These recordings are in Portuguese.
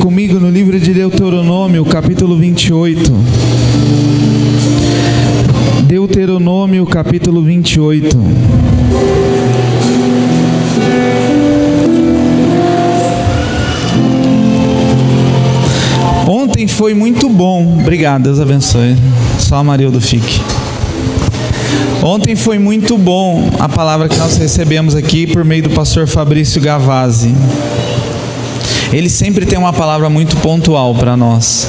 comigo no livro de Deuteronômio, capítulo 28. Deuteronômio, capítulo 28. Ontem foi muito bom. Obrigado, Deus abençoe. Só a Marildo fique. Ontem foi muito bom a palavra que nós recebemos aqui por meio do pastor Fabrício Gavazzi. Ele sempre tem uma palavra muito pontual para nós.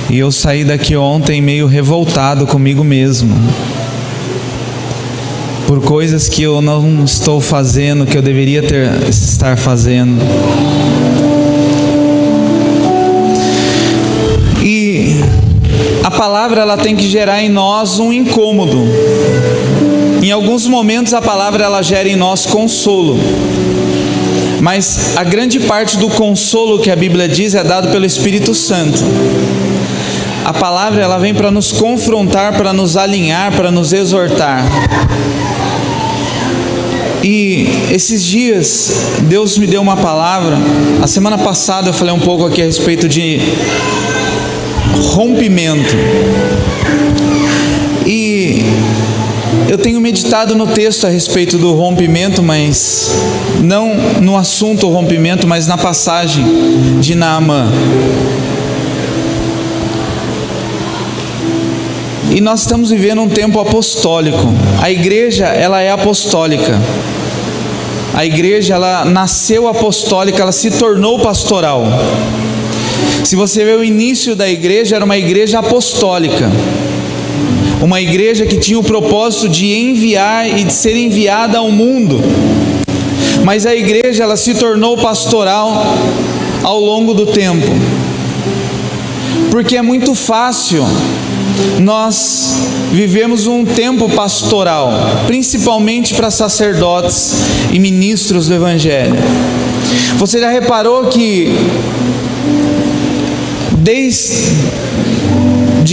E eu saí daqui ontem meio revoltado comigo mesmo, por coisas que eu não estou fazendo, que eu deveria estar fazendo. E a palavra, ela tem que gerar em nós um incômodo. Em alguns momentos a palavra, ela gera em nós consolo. Mas a grande parte do consolo que a Bíblia diz é dado pelo Espírito Santo. A palavra, ela vem para nos confrontar, para nos alinhar, para nos exortar. E esses dias Deus me deu uma palavra. A semana passada eu falei um pouco aqui a respeito de rompimento. E eu tenho meditado no texto a respeito do rompimento, mas não no assunto rompimento, mas na passagem de Naamã. E nós estamos vivendo um tempo apostólico. A igreja, ela é apostólica. A igreja, ela nasceu apostólica, ela se tornou pastoral. Se você vê o início da igreja, era uma igreja apostólica. Uma igreja que tinha o propósito de enviar e de ser enviada ao mundo. Mas a igreja, ela se tornou pastoral ao longo do tempo. Porque é muito fácil nós vivemos um tempo pastoral, principalmente para sacerdotes e ministros do Evangelho. Você já reparou que desde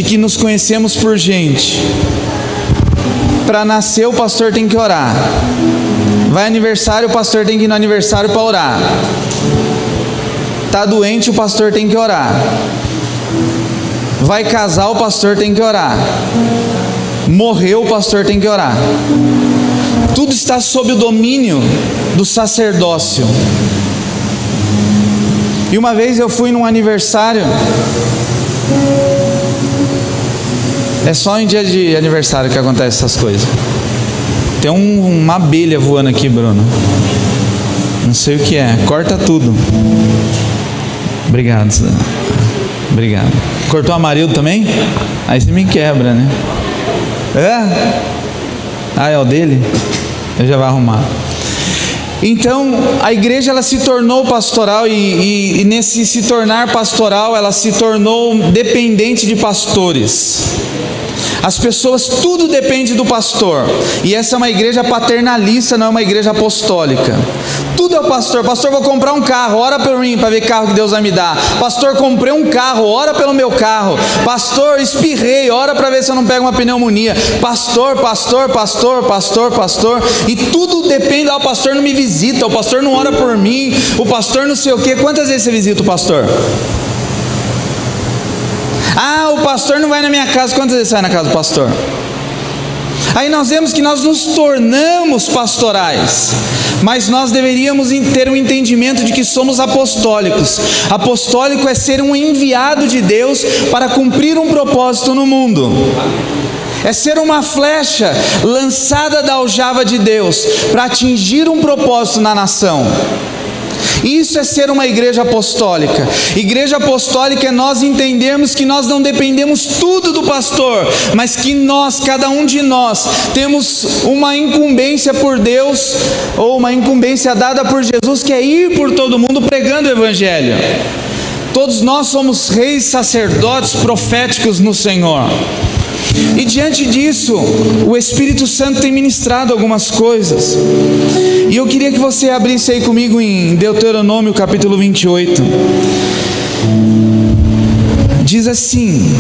que nos conhecemos por gente, para nascer o pastor tem que orar, vai aniversário, o pastor tem que ir no aniversário para orar, está doente, o pastor tem que orar, vai casar, o pastor tem que orar, morreu, o pastor tem que orar. Tudo está sob o domínio do sacerdócio. E uma vez eu fui num aniversário. É só em dia de aniversário que acontece essas coisas. Tem uma abelha voando aqui, Bruno. Não sei o que é. Corta tudo. Obrigado. Obrigado. Cortou a Marildo também? Aí você me quebra, né? É? Ah, é o dele? Eu já vou arrumar. Então, a igreja, ela se tornou pastoral e nesse se tornar pastoral, ela se tornou dependente de pastores. As pessoas, tudo depende do pastor. E essa é uma igreja paternalista, não é uma igreja apostólica. Tudo é o pastor. Pastor, vou comprar um carro, ora por mim para ver que carro que Deus vai me dar. Pastor, comprei um carro, ora pelo meu carro. Pastor, espirrei, ora para ver se eu não pego uma pneumonia. Pastor. E tudo depende. O pastor não me visita, o pastor não ora por mim, o pastor não sei o quê. Quantas vezes você visita o pastor? Ah, o pastor não vai na minha casa. Quantas vezes sai na casa do pastor? Aí nós vemos que nós nos tornamos pastorais, mas nós deveríamos ter um entendimento de que somos apostólicos. Apostólico é ser um enviado de Deus para cumprir um propósito no mundo. É ser uma flecha lançada da aljava de Deus para atingir um propósito na nação. Isso é ser uma igreja apostólica. Igreja apostólica é nós entendermos que nós não dependemos tudo do pastor, mas que nós, cada um de nós, temos uma incumbência por Deus, ou uma incumbência dada por Jesus, que é ir por todo mundo pregando o Evangelho. Todos nós somos reis, sacerdotes, proféticos no Senhor. E diante disso, o Espírito Santo tem ministrado algumas coisas. E eu queria que você abrisse aí comigo em Deuteronômio capítulo 28. Diz assim: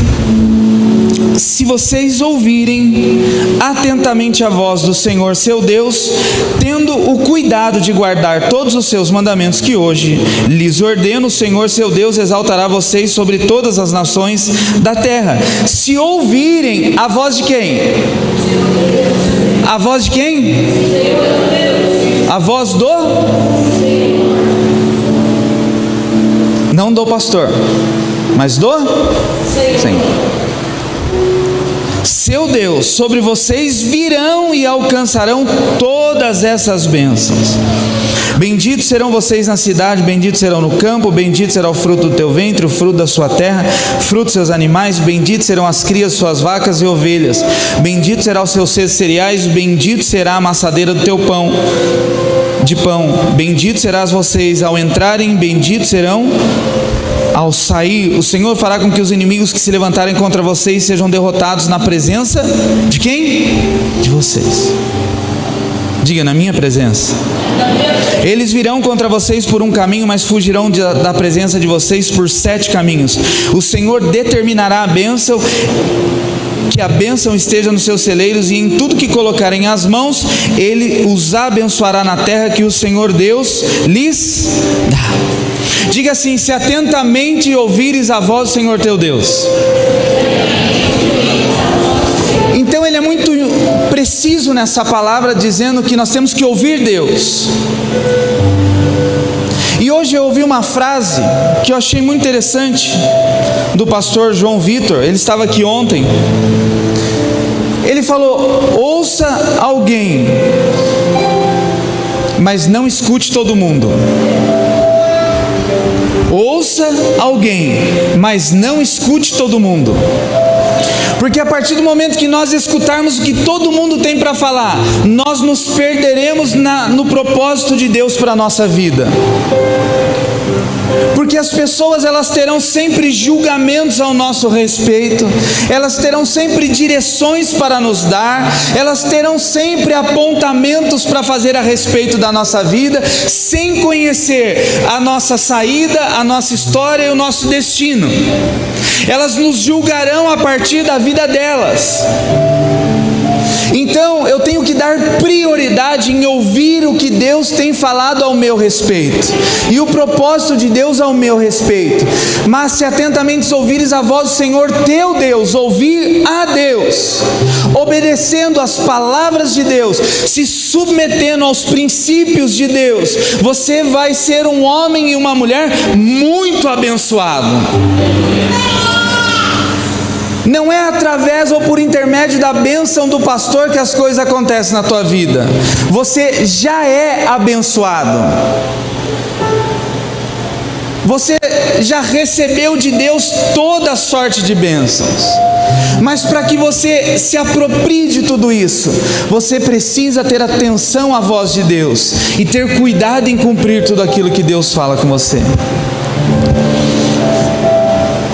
se vocês ouvirem atentamente a voz do Senhor seu Deus, tendo o cuidado de guardar todos os seus mandamentos que hoje lhes ordeno, o Senhor seu Deus exaltará vocês sobre todas as nações da terra. Se ouvirem a voz de quem? A voz de quem? A voz do? Não do pastor, mas do Senhor. Seu Deus, sobre vocês virão e alcançarão todas essas bênçãos. Benditos serão vocês na cidade, benditos serão no campo, bendito será o fruto do teu ventre, o fruto da sua terra, fruto dos seus animais, benditos serão as crias de suas vacas e ovelhas, bendito será o seu cesto de cereais, bendito será a amassadeira do teu pão, bendito serás vocês ao entrarem, benditos serão ao sair. O Senhor fará com que os inimigos que se levantarem contra vocês sejam derrotados na presença de quem? De vocês. Diga, na minha presença. Eles virão contra vocês por um caminho, mas fugirão da presença de vocês por 7 caminhos. O Senhor determinará a bênção, que a bênção esteja nos seus celeiros, e em tudo que colocarem as mãos, Ele os abençoará na terra que o Senhor Deus lhes dá. Diga assim: se atentamente ouvires a voz do Senhor teu Deus. Então ele é muito preciso nessa palavra, dizendo que nós temos que ouvir Deus. E hoje eu ouvi uma frase que eu achei muito interessante, do pastor João Vitor. Ele estava aqui ontem. Ele falou: ouça alguém, mas não escute todo mundo. Ouça alguém, mas não escute todo mundo. Porque a partir do momento que nós escutarmos o que todo mundo tem para falar, nós nos perderemos no propósito de Deus para a nossa vida. Porque as pessoas, elas terão sempre julgamentos ao nosso respeito, elas terão sempre direções para nos dar, elas terão sempre apontamentos para fazer a respeito da nossa vida, sem conhecer a nossa saída, a nossa história e o nosso destino. Elas nos julgarão a partir da vida delas. Então eu tenho que dar prioridade em ouvir o que Deus tem falado ao meu respeito, e o propósito de Deus ao meu respeito. Mas se atentamente ouvires a voz do Senhor teu Deus, ouvir a Deus, obedecendo às palavras de Deus, se submetendo aos princípios de Deus, você vai ser um homem e uma mulher muito abençoado. Não é através ou por intermédio da bênção do pastor que as coisas acontecem na tua vida. Você já é abençoado. Você já recebeu de Deus toda a sorte de bênçãos. Mas para que você se aproprie de tudo isso, você precisa ter atenção à voz de Deus e ter cuidado em cumprir tudo aquilo que Deus fala com você.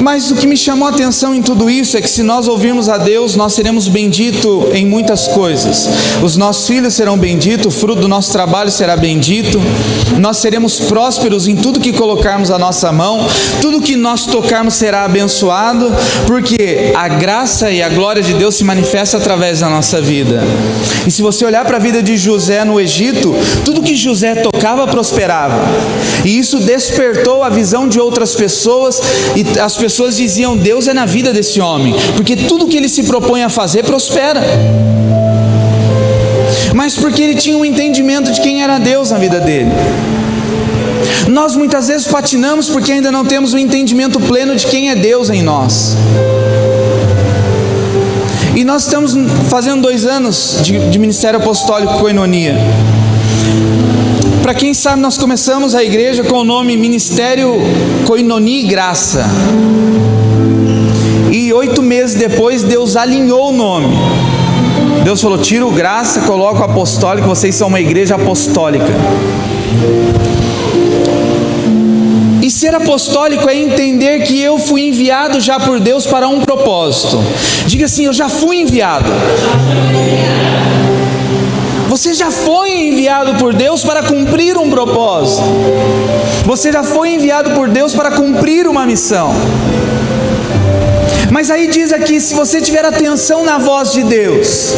Mas o que me chamou a atenção em tudo isso é que se nós ouvirmos a Deus, nós seremos benditos em muitas coisas. Os nossos filhos serão benditos, o fruto do nosso trabalho será bendito, nós seremos prósperos em tudo que colocarmos a nossa mão, tudo que nós tocarmos será abençoado, porque a graça e a glória de Deus se manifesta através da nossa vida. E se você olhar para a vida de José no Egito, tudo que José tocava prosperava, e isso despertou a visão de outras pessoas, e as pessoas diziam: Deus é na vida desse homem, porque tudo que ele se propõe a fazer prospera. Mas porque ele tinha um entendimento de quem era Deus na vida dele. Nós muitas vezes patinamos porque ainda não temos o entendimento pleno de quem é Deus em nós. E nós estamos fazendo 2 anos de Ministério Apostólico Koinonia. Para quem sabe, nós começamos a igreja com o nome Ministério Koinonia e Graça. E 8 meses depois, Deus alinhou o nome. Deus falou: tira o Graça, coloca o Apostólico, vocês são uma igreja apostólica. E ser apostólico é entender que eu fui enviado já por Deus para um propósito. Diga assim: eu já fui enviado. Você já foi enviado por Deus para cumprir um propósito. Você já foi enviado por Deus para cumprir uma missão. Mas aí diz aqui: se você tiver atenção na voz de Deus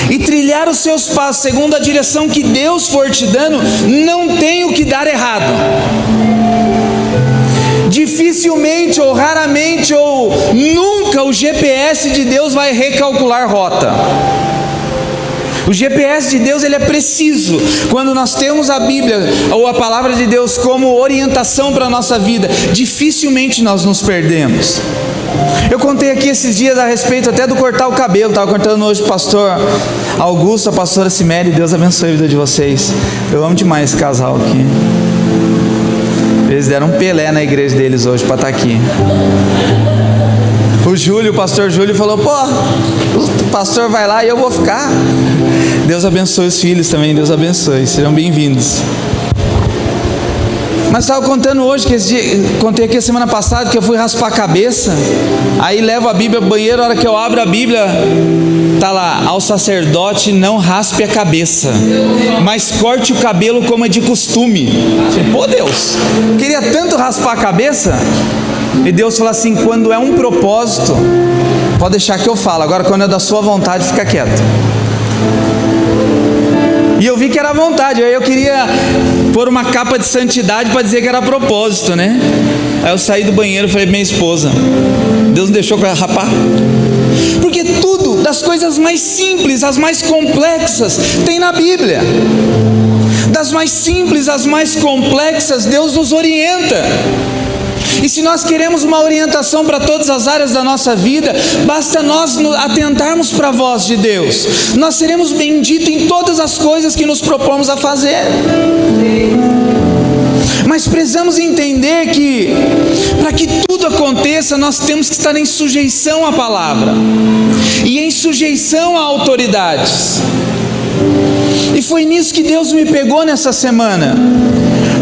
e trilhar os seus passos segundo a direção que Deus for te dando, não tem o que dar errado. Dificilmente ou raramente ou nunca o GPS de Deus vai recalcular rota. O GPS de Deus, ele é preciso. Quando nós temos a Bíblia ou a palavra de Deus como orientação para a nossa vida, dificilmente nós nos perdemos. Eu contei aqui esses dias a respeito até do cortar o cabelo. Estava cortando hoje o pastor Augusto, a pastora Ciméria. Deus abençoe a vida de vocês. Eu amo demais esse casal aqui. Eles deram um Pelé na igreja deles hoje para estar aqui. O Júlio, o pastor Júlio falou: pô, o pastor vai lá e eu vou ficar. Deus abençoe os filhos também, Deus abençoe, sejam bem-vindos. Mas estava contando hoje, contei aqui a semana passada, que eu fui raspar a cabeça. Aí levo a Bíblia ao banheiro, a hora que eu abro a Bíblia, está lá: ao sacerdote não raspe a cabeça, mas corte o cabelo como é de costume. Eu falei: pô, Deus, queria tanto raspar a cabeça. E Deus falou assim: quando é um propósito, pode deixar que eu falo. Agora, quando é da sua vontade, fica quieto. E eu vi que era vontade. Aí eu queria pôr uma capa de santidade para dizer que era propósito, né? Aí eu saí do banheiro e falei: minha esposa, Deus não deixou para rapar? Porque tudo, das coisas mais simples às mais complexas, tem na Bíblia. Das mais simples às mais complexas, Deus nos orienta. E se nós queremos uma orientação para todas as áreas da nossa vida, basta nós atentarmos para a voz de Deus. Nós seremos benditos em todas as coisas que nos propomos a fazer. Mas precisamos entender que, para que tudo aconteça, nós temos que estar em sujeição à palavra e em sujeição a autoridades. E foi nisso que Deus me pegou nessa semana,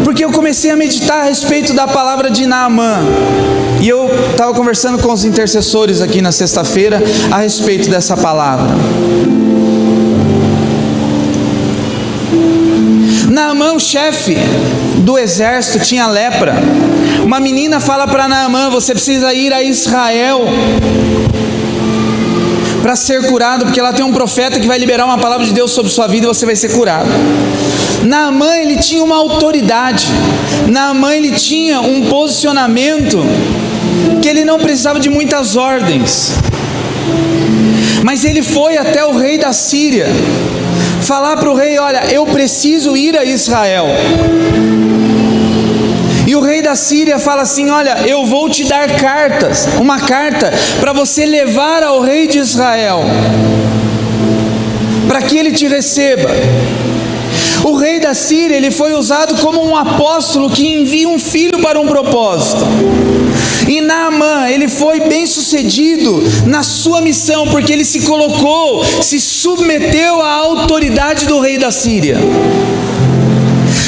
porque eu comecei a meditar a respeito da palavra de Naamã. E eu estava conversando com os intercessores aqui na sexta-feira a respeito dessa palavra. Naamã, o chefe do exército, tinha lepra. Uma menina fala para Naamã: você precisa ir a Israel para ser curado, porque lá tem um profeta que vai liberar uma palavra de Deus sobre sua vida e você vai ser curado. Naamã, ele tinha uma autoridade. Naamã, ele tinha um posicionamento que ele não precisava de muitas ordens. Mas ele foi até o rei da Síria falar para o rei: olha, eu preciso ir a Israel. E o rei da Síria fala assim: olha, eu vou te dar cartas, uma carta para você levar ao rei de Israel, para que ele te receba. O rei da Síria, ele foi usado como um apóstolo que envia um filho para um propósito. E Naamã, ele foi bem sucedido na sua missão, porque ele se colocou, se submeteu à autoridade do rei da Síria.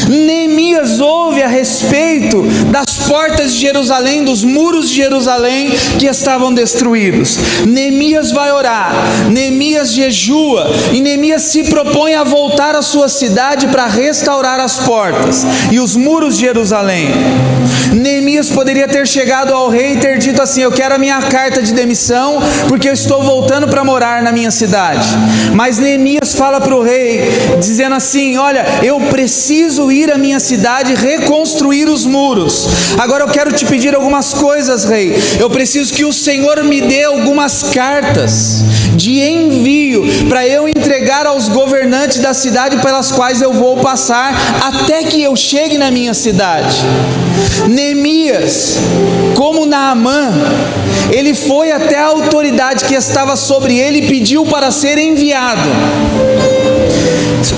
Neemias ouve a respeito das portas de Jerusalém, dos muros de Jerusalém que estavam destruídos. Neemias vai orar, Neemias jejua, e Neemias se propõe a voltar à sua cidade para restaurar as portas e os muros de Jerusalém. Neemias poderia ter chegado ao rei e ter dito assim: eu quero a minha carta de demissão, porque eu estou voltando para morar na minha cidade. Mas Neemias fala para o rei, dizendo assim: olha, eu preciso ir à minha cidade reconstruir os muros. Agora eu quero te pedir algumas coisas, rei. Eu preciso que o Senhor me dê algumas cartas de envio para eu entregar aos governantes da cidade pelas quais eu vou passar até que eu chegue na minha cidade. Neemias, como Naamã, ele foi até a autoridade que estava sobre ele e pediu para ser enviado.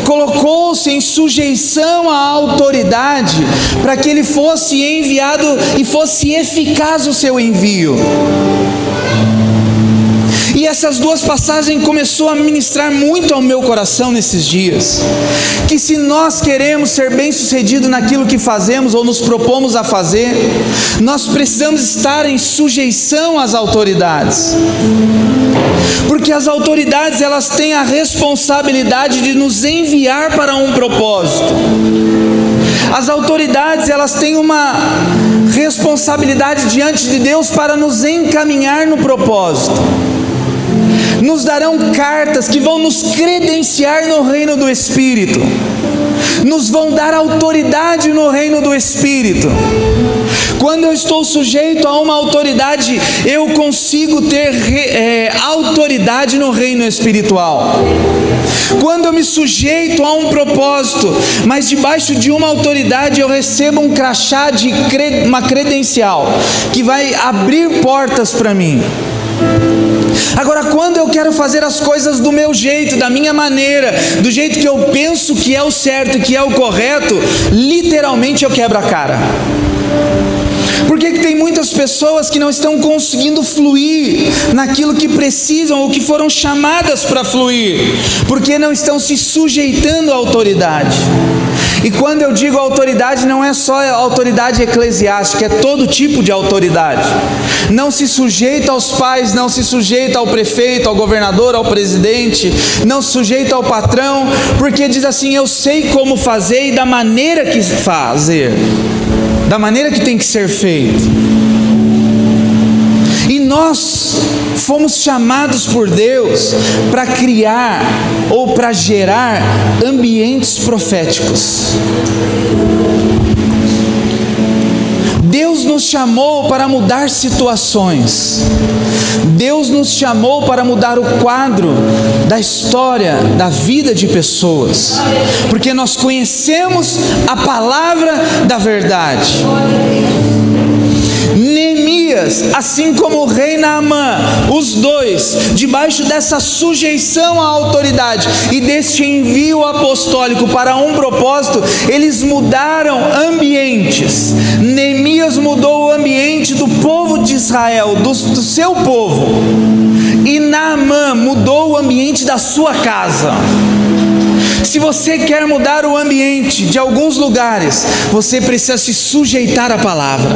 Colocou-se em sujeição à autoridade para que ele fosse enviado e fosse eficaz o seu envio. E essas duas passagens começou a ministrar muito ao meu coração nesses dias, que se nós queremos ser bem-sucedidos naquilo que fazemos ou nos propomos a fazer, nós precisamos estar em sujeição às autoridades, porque as autoridades, elas têm a responsabilidade de nos enviar para um propósito. As autoridades, elas têm uma responsabilidade diante de Deus para nos encaminhar no propósito. Nos darão cartas que vão nos credenciar no reino do Espírito, nos vão dar autoridade no reino do Espírito. Quando eu estou sujeito a uma autoridade, eu consigo ter autoridade no reino espiritual. Quando eu me sujeito a um propósito, mas debaixo de uma autoridade, eu recebo um crachá de uma credencial que vai abrir portas para mim. Agora, quando eu quero fazer as coisas do meu jeito, da minha maneira, do jeito que eu penso que é o certo, que é o correto, literalmente eu quebro a cara. Por que tem muitas pessoas que não estão conseguindo fluir naquilo que precisam ou que foram chamadas para fluir? Porque não estão se sujeitando à autoridade. E quando eu digo autoridade, não é só a autoridade eclesiástica, é todo tipo de autoridade. Não se sujeita aos pais, não se sujeita ao prefeito, ao governador, ao presidente, não se sujeita ao patrão, porque diz assim: eu sei como fazer e da maneira que fazer, da maneira que tem que ser feito. E nós fomos chamados por Deus para criar ou para gerar ambientes proféticos. Deus nos chamou para mudar situações. Deus nos chamou para mudar o quadro da história, da vida de pessoas. Porque nós conhecemos a palavra da verdade. Neemias, assim como o rei Naamã, os dois, debaixo dessa sujeição à autoridade e deste envio apostólico para um propósito, eles mudaram ambientes. Neemias mudou o ambiente do povo de Israel, do seu povo, e Naamã mudou o ambiente da sua casa. Se você quer mudar o ambiente de alguns lugares, você precisa se sujeitar à palavra,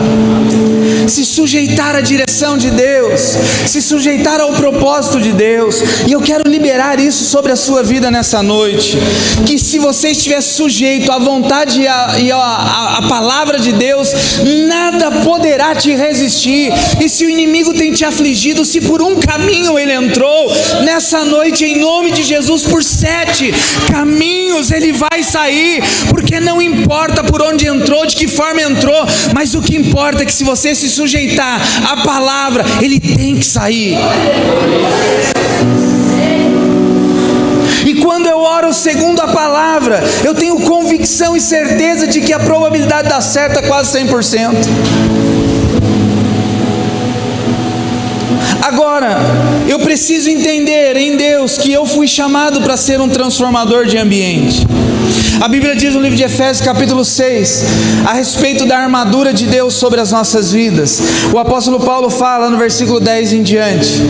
se sujeitar à direção de Deus, se sujeitar ao propósito de Deus. E eu quero liberar isso sobre a sua vida nessa noite, que se você estiver sujeito à vontade e à palavra de Deus, nada poderá te resistir. E se o inimigo tem te afligido, se por um caminho ele entrou, nessa noite, em nome de Jesus, por 7 caminhos ele vai sair, porque não importa por onde entrou, de que forma entrou, mas o que importa é que se você se sujeitar à palavra, ele tem que sair. E quando eu oro segundo a palavra, eu tenho convicção e certeza de que a probabilidade de dar certo é quase 100%. Agora, eu preciso entender em Deus que eu fui chamado para ser um transformador de ambiente. A Bíblia diz no livro de Efésios capítulo 6, a respeito da armadura de Deus sobre as nossas vidas. O apóstolo Paulo fala no versículo 10 em diante: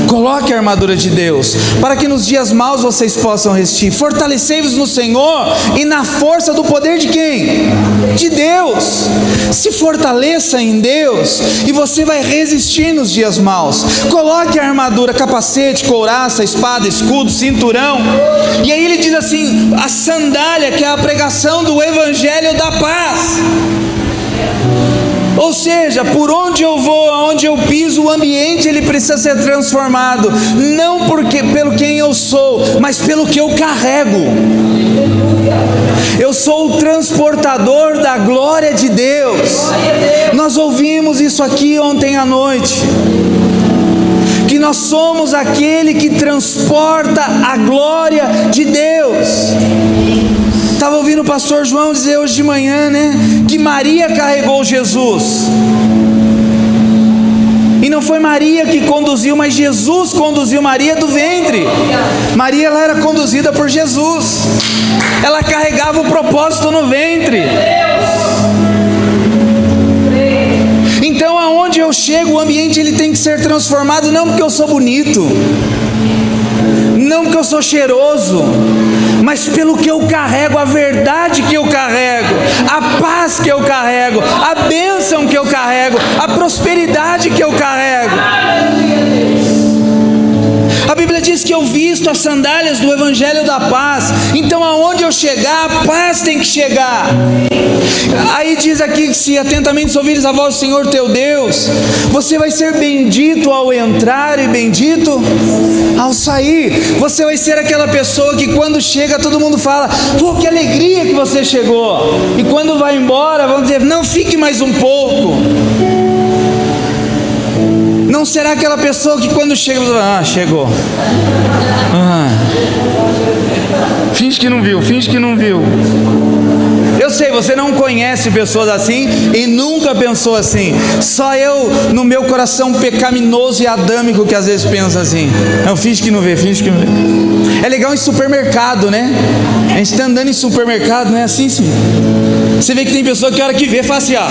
coloque a armadura de Deus, para que nos dias maus vocês possam resistir. Fortalecei-vos no Senhor e na força do poder de quem? De Deus. Se fortaleça em Deus e você vai resistir nos dias maus. Coloque a armadura, capacete, couraça, espada, escudo, cinturão. E aí ele diz assim: a sandália, que é a pregação do evangelho da paz. Ou seja, por onde eu vou, aonde eu piso, o ambiente ele precisa ser transformado, não pelo quem eu sou, mas pelo que eu carrego. Eu sou o transportador da glória de Deus. Nós ouvimos isso aqui ontem à noite, que nós somos aquele que transporta a glória de Deus. Estava ouvindo o pastor João dizer hoje de manhã, que Maria carregou Jesus. E não foi Maria que conduziu, mas Jesus conduziu Maria do ventre. Maria, ela era conduzida por Jesus. Ela carregava o propósito no ventre. Então, aonde eu chego, o ambiente ele tem que ser transformado, não porque eu sou bonito, não porque eu sou cheiroso, mas pelo que eu carrego, a verdade que eu carrego, a paz que eu carrego, a bênção que eu carrego, a prosperidade que eu carrego. A Bíblia diz diz que eu visto as sandálias do Evangelho da paz. Então aonde eu chegar, a paz tem que chegar. Aí diz aqui que se atentamente ouvires a voz do Senhor teu Deus, você vai ser bendito ao entrar e bendito ao sair. Você vai ser aquela pessoa que quando chega todo mundo fala: pô, que alegria que você chegou. E quando vai embora vão dizer: não, fique mais um pouco. Não será aquela pessoa que quando chega, chegou. Finge que não viu, finge que não viu. Eu sei, você não conhece pessoas assim e nunca pensou assim. Só eu, no meu coração pecaminoso e adâmico, que às vezes pensa assim. Não, finge que não vê, finge que não vê. É legal em supermercado, né? A gente está andando em supermercado, não é assim, sim? Você vê que tem pessoa que a hora que vê faz assim, ó.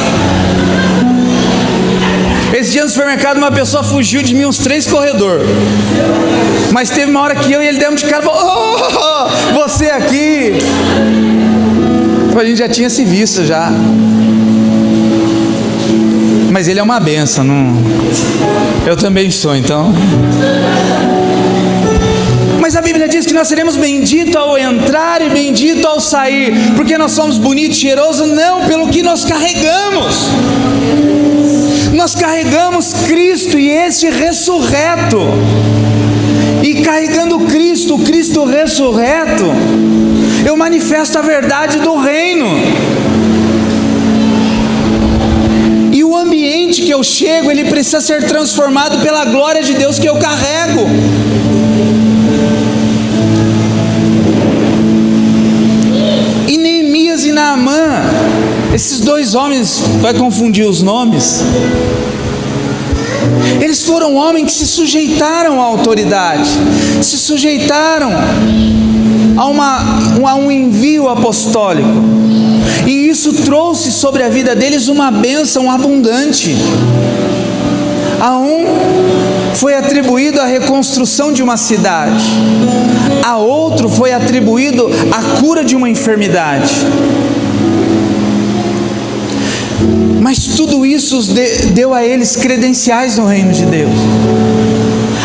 Esse dia no supermercado uma pessoa fugiu de mim uns 3 corredores. Mas teve uma hora que eu e ele demos de cara e falou: oh, você aqui. A gente já tinha se visto já. Mas ele é uma benção, não... Eu também sou, então. Mas a Bíblia diz que nós seremos benditos ao entrar e bendito ao sair. Porque nós somos bonitos e cheirosos? Não, pelo que nós carregamos. Nós carregamos Cristo e este ressurreto. E carregando Cristo, o Cristo ressurreto, eu manifesto a verdade do reino. E o ambiente que eu chego, ele precisa ser transformado pela glória de Deus que eu carrego. E Neemias e Naamã, esses 2 homens, vai confundir os nomes, eles foram homens que se sujeitaram à autoridade, se sujeitaram a um envio apostólico, e isso trouxe sobre a vida deles uma bênção abundante. A um foi atribuído a reconstrução de uma cidade, a outro foi atribuído a cura de uma enfermidade. Mas tudo isso deu a eles credenciais no reino de Deus,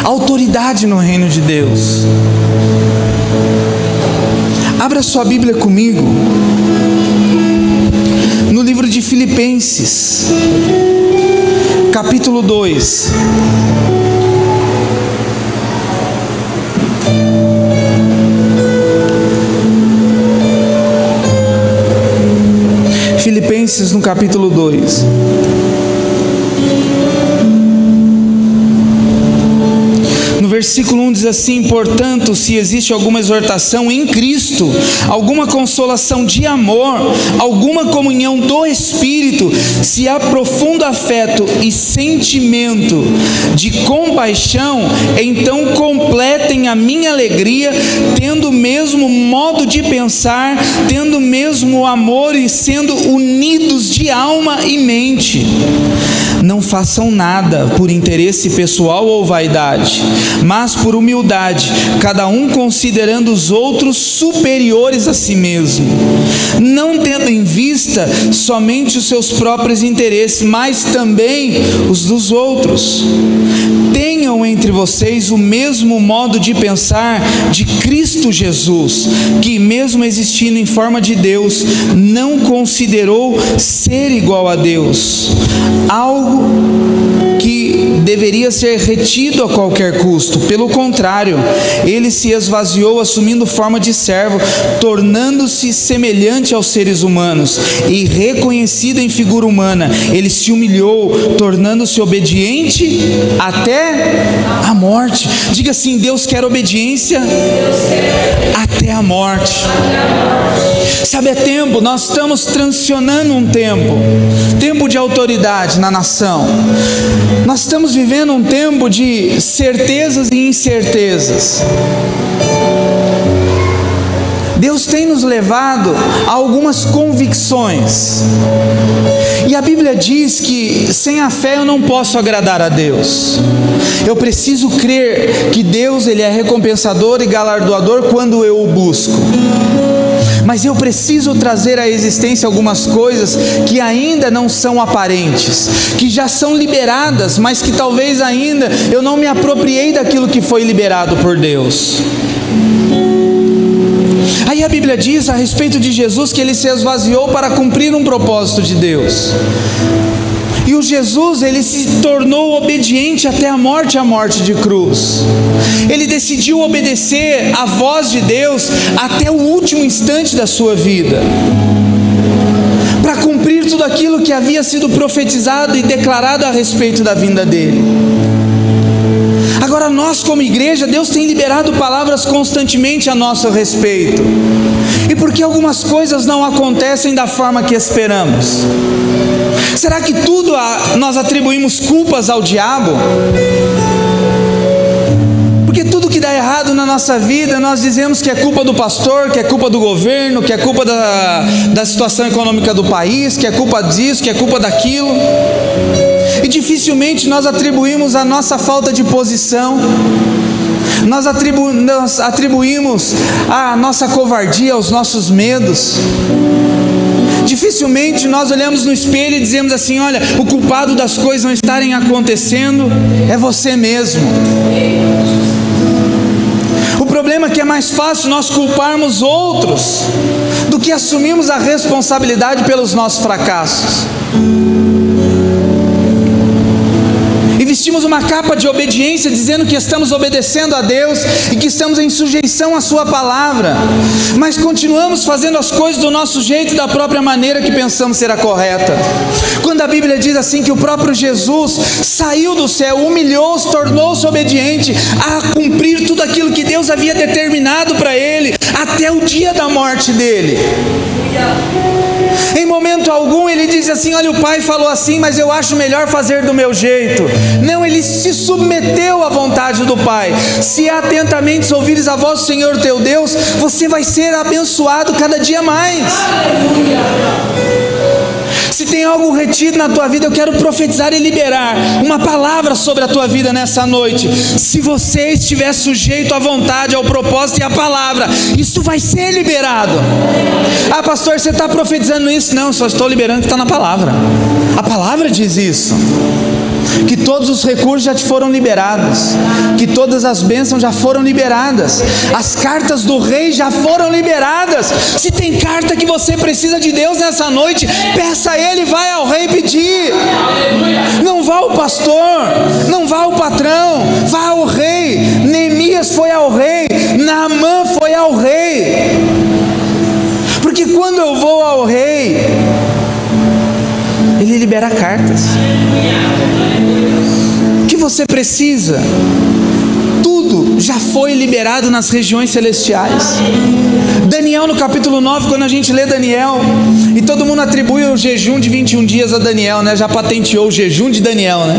autoridade no reino de Deus. Abra sua Bíblia comigo no livro de Filipenses, capítulo 2. Filipenses no capítulo 2. No versículo 1 diz assim: portanto, se existe alguma exortação em Cristo, alguma consolação de amor, alguma comunhão do Espírito, se há profundo afeto e sentimento de compaixão, então completem a minha alegria, tendo o mesmo modo de pensar, tendo o mesmo amor e sendo unidos de alma e mente. Não façam nada por interesse pessoal ou vaidade, mas por humildade, cada um considerando os outros superiores a si mesmo, não tendo em vista somente os seus próprios interesses, mas também os dos outros. Tenham entre vocês o mesmo modo de pensar de Cristo Jesus, que mesmo existindo em forma de Deus, não considerou ser igual a Deus algo que deveria ser retido a qualquer custo. Pelo contrário, ele se esvaziou, assumindo forma de servo, tornando-se semelhante aos seres humanos, e reconhecido em figura humana, ele se humilhou, tornando-se obediente até a morte. Diga assim: Deus quer obediência até a morte. Sabe, é tempo, nós estamos transicionando um tempo de autoridade na nação. Nós estamos vivendo um tempo de certezas e incertezas. Deus tem nos levado a algumas convicções. E a Bíblia diz que sem a fé eu não posso agradar a Deus. Eu preciso crer que Deus, Ele é recompensador e galardoador quando eu o busco. mas eu preciso trazer à existência algumas coisas que ainda não são aparentes, que já são liberadas, mas que talvez ainda eu não me apropriei daquilo que foi liberado por Deus. Aí a Bíblia diz a respeito de Jesus que ele se esvaziou para cumprir um propósito de Deus. E o Jesus, ele se tornou obediente até a morte de cruz. Ele decidiu obedecer à voz de Deus até o último instante da sua vida, para cumprir tudo aquilo que havia sido profetizado e declarado a respeito da vinda dele. Agora nós como igreja, Deus tem liberado palavras constantemente a nosso respeito. E por que algumas coisas não acontecem da forma que esperamos? Será que tudo nós atribuímos culpas ao diabo? Porque tudo que dá errado na nossa vida, nós dizemos que é culpa do pastor, que é culpa do governo, que é culpa da situação econômica do país, que é culpa disso, que é culpa daquilo. E dificilmente nós atribuímos a nossa falta de posição, nós atribuímos a nossa covardia, aos nossos medos. Dificilmente nós olhamos no espelho e dizemos assim: olha, o culpado das coisas não estarem acontecendo é você mesmo. O problema é que é mais fácil nós culparmos outros do que assumirmos a responsabilidade pelos nossos fracassos. E vestimos uma capa de obediência, dizendo que estamos obedecendo a Deus e que estamos em sujeição à sua palavra, mas continuamos fazendo as coisas do nosso jeito e da própria maneira que pensamos ser a correta. Quando a Bíblia diz assim que o próprio Jesus saiu do céu, humilhou-se, tornou-se obediente a cumprir tudo aquilo que Deus havia determinado para ele, até o dia da morte dele. Em momento algum ele diz assim: olha, o Pai falou assim, mas eu acho melhor fazer do meu jeito. Não, ele se submeteu à vontade do Pai. Se atentamente ouvires a voz do Senhor teu Deus, você vai ser abençoado cada dia mais. Se tem algo retido na tua vida, eu quero profetizar e liberar uma palavra sobre a tua vida nessa noite. Se você estiver sujeito à vontade, ao propósito e à palavra, isso vai ser liberado. Ah, pastor, você está profetizando isso? Não, só estou liberando o que está na palavra. A palavra diz isso, que todos os recursos já te foram liberados, que todas as bênçãos já foram liberadas, as cartas do rei já foram liberadas. Se tem carta que você precisa de Deus nessa noite, peça a Ele, vai ao rei pedir. Não vá ao pastor, não vá ao patrão, vá ao rei. Neemias foi ao rei, Naamã foi ao rei, porque quando eu vou ao rei, ele libera cartas. O que você precisa, tudo já foi liberado nas regiões celestiais. Daniel no capítulo 9, quando a gente lê Daniel, e todo mundo atribui o jejum de 21 dias a Daniel, né? Já patenteou o jejum de Daniel, né?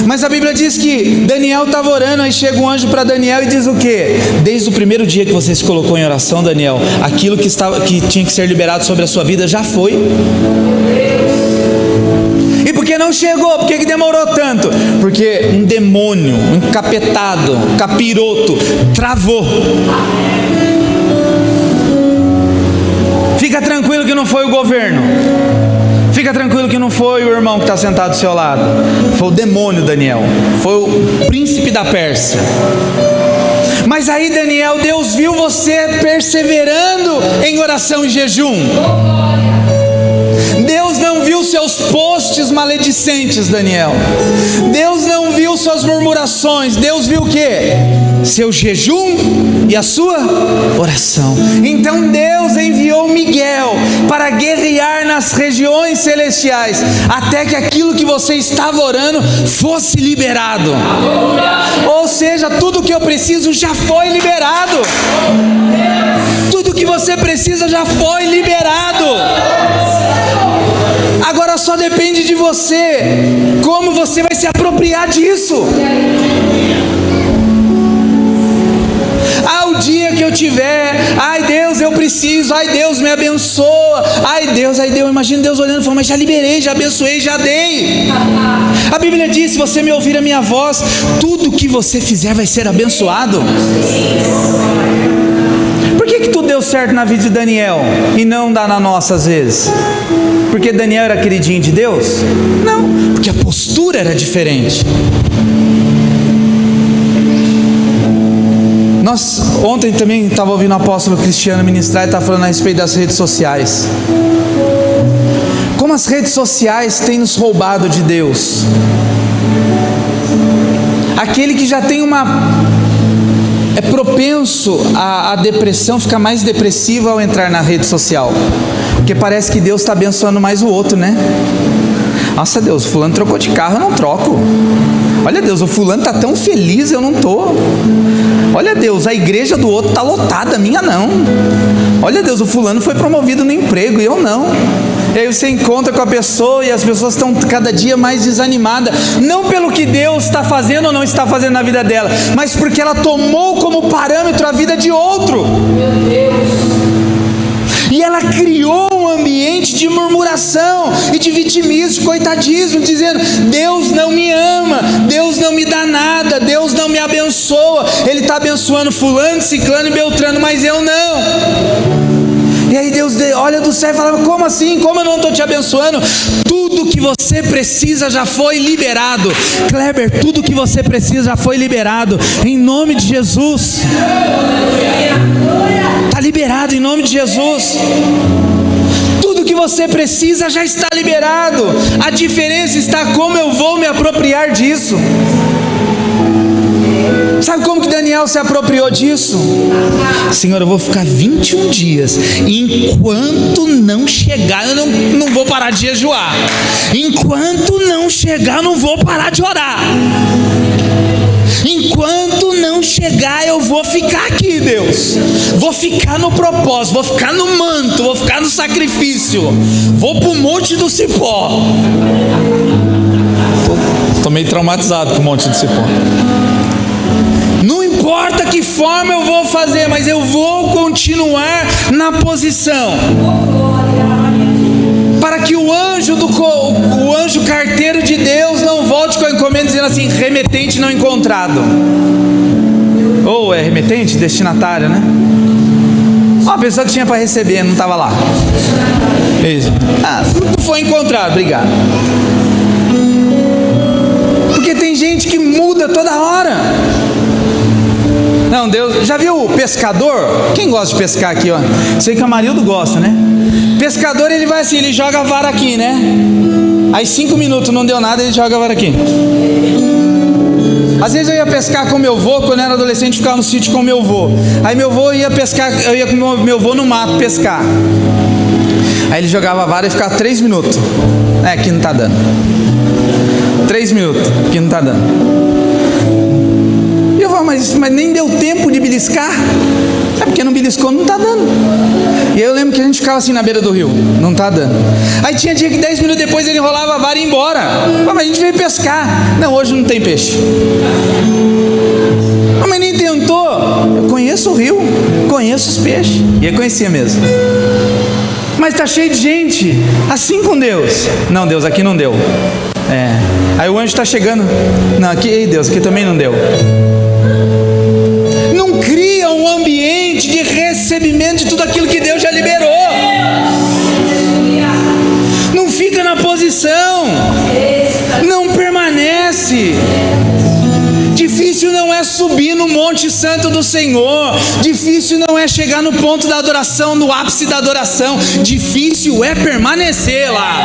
Mas a Bíblia diz que Daniel estava orando, aí chega um anjo para Daniel e diz o quê? Desde o primeiro dia que você se colocou em oração, Daniel, aquilo que tinha que ser liberado sobre a sua vida já foi. E por que não chegou? Por que demorou tanto? Porque um demônio, um encapetado, um capiroto, travou. Fica tranquilo que não foi o governo. Fica tranquilo que não foi o irmão que está sentado do seu lado. Foi o demônio, Daniel. Foi o príncipe da Pérsia. Mas aí, Daniel, Deus viu você perseverando em oração e jejum. Deus não viu seus posts maledicentes, Daniel. Deus não viu suas murmurações. Deus viu o quê? Seu jejum e a sua oração. Então Deus enviou Miguel para guerrear nas regiões celestiais, até que aquilo que você estava orando fosse liberado. Ou seja, tudo que eu preciso já foi liberado. Tudo que você precisa já foi liberado. Agora só depende de você, como você vai se apropriar disso. O dia que eu tiver, ai Deus, eu preciso, ai Deus, me abençoa, ai Deus, imagina Deus olhando e falando, mas já liberei, já abençoei, já dei. A Bíblia diz, se você me ouvir a minha voz, tudo que você fizer vai ser abençoado. Por que tudo deu certo na vida de Daniel e não dá na nossa às vezes? Porque Daniel era queridinho de Deus? Não, porque a postura era diferente. Ontem também estava ouvindo o apóstolo Cristiano ministrar e estava falando a respeito das redes sociais. Como as redes sociais têm nos roubado de Deus. Aquele que já tem é propenso à depressão, fica mais depressivo ao entrar na rede social, porque parece que Deus está abençoando mais o outro, né? Nossa Deus, o fulano trocou de carro, eu não troco. Olha Deus, o fulano está tão feliz, eu não estou. Olha Deus, a igreja do outro está lotada, a minha não. Olha Deus, o fulano foi promovido no emprego e eu não. E aí você encontra com a pessoa e as pessoas estão cada dia mais desanimadas, não pelo que Deus está fazendo ou não está fazendo na vida dela, mas porque ela tomou como parâmetro a vida de outro. Meu Deus. E ela criou um ambiente de murmuração e de vitimismo, de coitadismo, dizendo: Deus não me ama, Deus não me dá nada, Deus não me abençoa, Ele está abençoando fulano, ciclano e beltrano, mas eu não. E aí Deus olha do céu e fala: como assim? Como eu não estou te abençoando? Tudo que você precisa já foi liberado. Kleber, tudo que você precisa já foi liberado, em nome de Jesus. Está liberado em nome de Jesus. Tudo que você precisa já está liberado. A diferença está como eu vou me apropriar disso. Sabe como que Daniel se apropriou disso? Senhor, eu vou ficar 21 dias, e enquanto não chegar, eu não vou parar de jejuar. Enquanto não chegar, eu não vou parar de orar. Enquanto não chegar, eu vou ficar aqui, Deus. Vou ficar no propósito, vou ficar no manto, vou ficar no sacrifício. Vou para o Monte do Cipó. Estou meio traumatizado com o Monte do Cipó. Não importa que forma eu vou fazer, mas eu vou continuar na posição. Para que o anjo carteiro de Deus não volte com a encomenda dizendo assim: remetente não encontrado. Ou é remetente? Destinatário, né? Uma pessoa que tinha para receber, não estava lá. Isso. Não foi encontrado, obrigado. Porque tem gente que muda toda hora. Não, Deus, já viu o pescador? Quem gosta de pescar aqui, ó? Sei que a Marildo gosta, né? Pescador, ele vai assim, ele joga a vara aqui, né? Aí 5 minutos não deu nada, ele joga a vara aqui. Às vezes eu ia pescar com meu avô, quando eu era adolescente, ficava no sítio com meu avô. Aí meu avô ia pescar, eu ia com meu avô no mato pescar. Aí ele jogava a vara e ficava 3 minutos. Aqui não tá dando. 3 minutos, aqui não tá dando. Mas nem deu tempo de beliscar. É porque não beliscou, não está dando. E aí eu lembro que a gente ficava assim na beira do rio, não está dando. Aí tinha dia que 10 minutos depois ele enrolava a vara e ia embora. Mas a gente veio pescar. Não, hoje não tem peixe. Mas nem tentou. Eu conheço o rio, conheço os peixes. E eu conhecia mesmo. Mas está cheio de gente assim com Deus. Não, Deus, aqui não deu. Aí o anjo está chegando. Não, aqui, ei Deus, aqui também não deu. Não cria um ambiente de recebimento de tudo aquilo que Deus já liberou. Não fica na posição. Não permanece. Difícil não é subir no Monte Santo do Senhor. Difícil não é chegar no ponto da adoração, no ápice da adoração. Difícil é permanecer lá.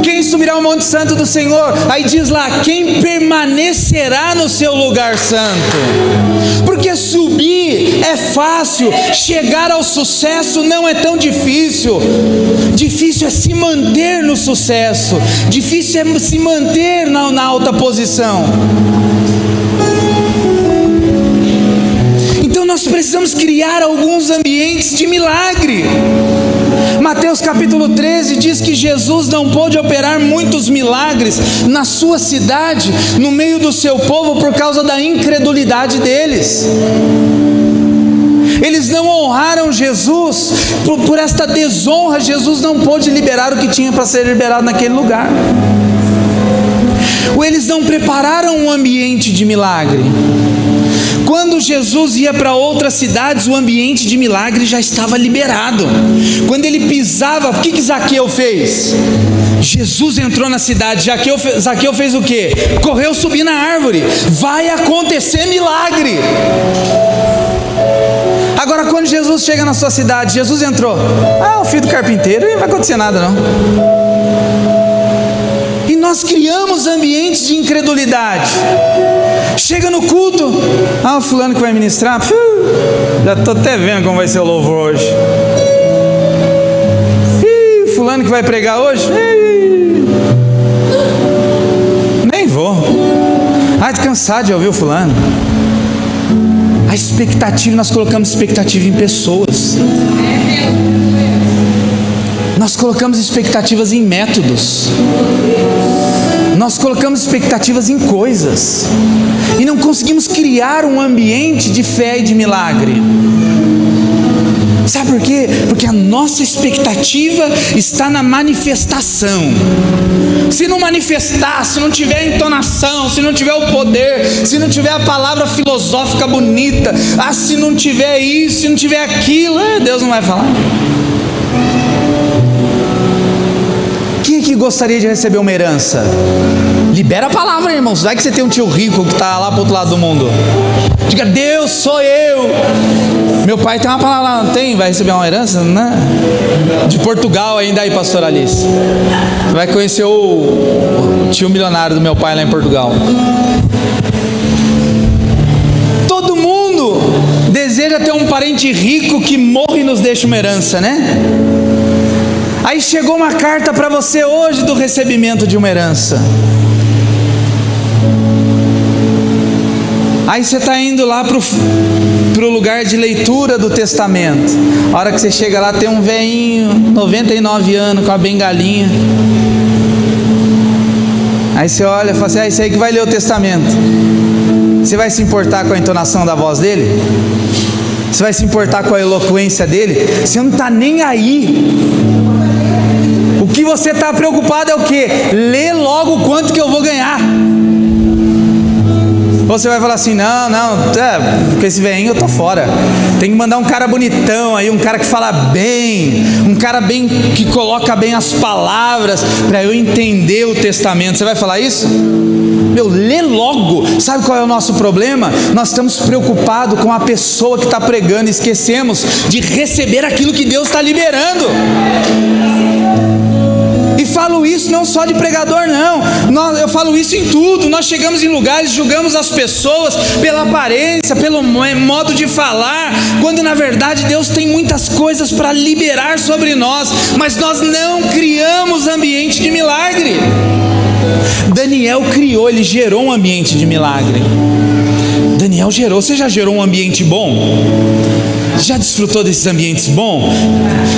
Quem subirá ao Monte Santo do Senhor? Aí diz lá: quem permanecerá no seu lugar santo? Porque subir é fácil, chegar ao sucesso não é tão difícil. Difícil é se manter no sucesso. Difícil é se manter na alta posição. Então nós precisamos criar alguns ambientes de milagre. Mateus capítulo 13 diz que Jesus não pôde operar muitos milagres na sua cidade, no meio do seu povo, por causa da incredulidade deles. Eles não honraram Jesus. Por esta desonra, Jesus não pôde liberar o que tinha para ser liberado naquele lugar. Ou eles não prepararam um ambiente de milagre. Quando Jesus ia para outras cidades, o ambiente de milagre já estava liberado. Quando ele pisava, o que Zaqueu fez? Jesus entrou na cidade, Zaqueu fez o quê? Correu subir na árvore. Vai acontecer milagre. Agora, quando Jesus chega na sua cidade, Jesus entrou, o filho do carpinteiro, não vai acontecer nada não. E nós criamos ambientes de incredulidade. Chega no culto, o fulano que vai ministrar, já estou até vendo como vai ser o louvor hoje. Fulano que vai pregar hoje, nem vou. Estou cansado de ouvir o fulano. A expectativa, nós colocamos expectativa em pessoas. Nós colocamos expectativas em métodos. Nós colocamos expectativas em coisas. E não conseguimos criar um ambiente de fé e de milagre. Sabe por quê? Porque a nossa expectativa está na manifestação. Se não manifestar, se não tiver entonação, se não tiver o poder, se não tiver a palavra filosófica bonita, se não tiver isso, se não tiver aquilo, Deus não vai falar. Quem aqui gostaria de receber uma herança? Libera a palavra, irmãos. Vai que você tem um tio rico que está lá para o outro lado do mundo. Diga, Deus, sou eu. Meu pai tem uma palavra, não tem? Vai receber uma herança? Não. De Portugal ainda aí, pastor Alice. Vai conhecer o tio milionário do meu pai lá em Portugal. Todo mundo deseja ter um parente rico que morre e nos deixa uma herança, né? Aí chegou uma carta para você hoje do recebimento de uma herança. Aí você está indo lá para o lugar de leitura do testamento. A hora que você chega lá, tem um velhinho, 99 anos, com a bengalinha. Aí você olha e fala assim, esse aí que vai ler o testamento. Você vai se importar com a entonação da voz dele? Você vai se importar com a eloquência dele? Você não está nem aí. O que você está preocupado é o quê? Lê logo quanto que eu vou ganhar. Você vai falar assim, não, com esse velhinho eu tô fora. Tem que mandar um cara bonitão aí, um cara que fala bem, um cara bem que coloca bem as palavras para eu entender o testamento. Você vai falar isso? Lê logo. Sabe qual é o nosso problema? Nós estamos preocupados com a pessoa que está pregando e esquecemos de receber aquilo que Deus está liberando. E falo isso não só de pregador, não. Eu falo isso em tudo. Nós chegamos em lugares, julgamos as pessoas pela aparência, pelo modo de falar, quando na verdade Deus tem muitas coisas para liberar sobre nós, mas nós não criamos ambiente de milagre. Daniel criou, ele gerou um ambiente de milagre. Daniel gerou. Você já gerou um ambiente bom? Já desfrutou desses ambientes bons?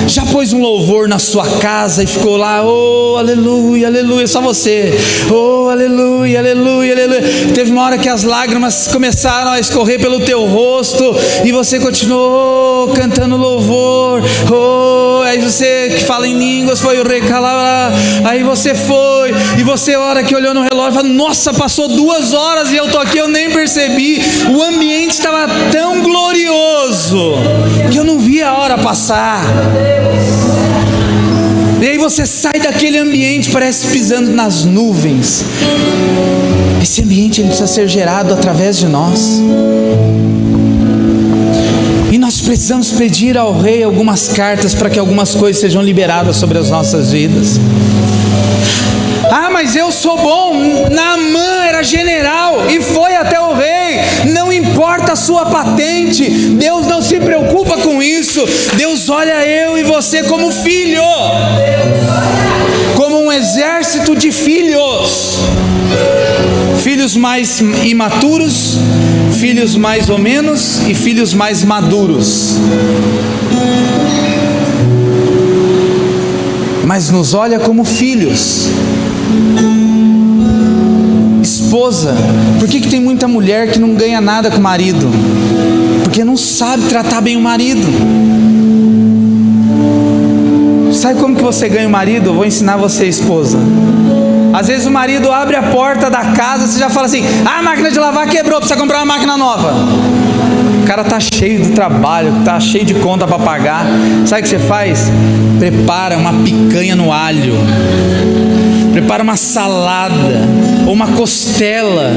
Já pôs um louvor na sua casa e ficou lá, oh, aleluia, aleluia, só você, oh, aleluia, aleluia, aleluia. Teve uma hora que as lágrimas começaram a escorrer pelo teu rosto e você continuou cantando louvor, oh, aí você que fala em línguas foi o recalá, aí você foi, e você, a hora que olhou no relógio, falou, nossa, passou 2 horas e eu tô aqui, eu nem percebi, o ambiente estava tão glorioso que eu não vi a hora passar. E aí você sai daquele ambiente, parece pisando nas nuvens. Esse ambiente ele precisa ser gerado através de nós. E nós precisamos pedir ao rei algumas cartas para que algumas coisas sejam liberadas sobre as nossas vidas. Mas eu sou bom. Naamã era general e foi até o rei. Não importa a sua patente, Deus não se preocupa com isso. Deus olha eu e você como filho, como um exército de filhos. Filhos mais imaturos, filhos mais ou menos e filhos mais maduros. Mas nos olha como filhos. Esposa, por que tem muita mulher que não ganha nada com o marido? Porque não sabe tratar bem o marido. Sabe como que você ganha o marido? Eu vou ensinar você, esposa. Às vezes o marido abre a porta da casa, você já fala assim: ah, a máquina de lavar quebrou, precisa comprar uma máquina nova. O cara está cheio de trabalho, está cheio de conta para pagar. Sabe o que você faz? Prepara uma picanha no alho, prepara uma salada, ou uma costela,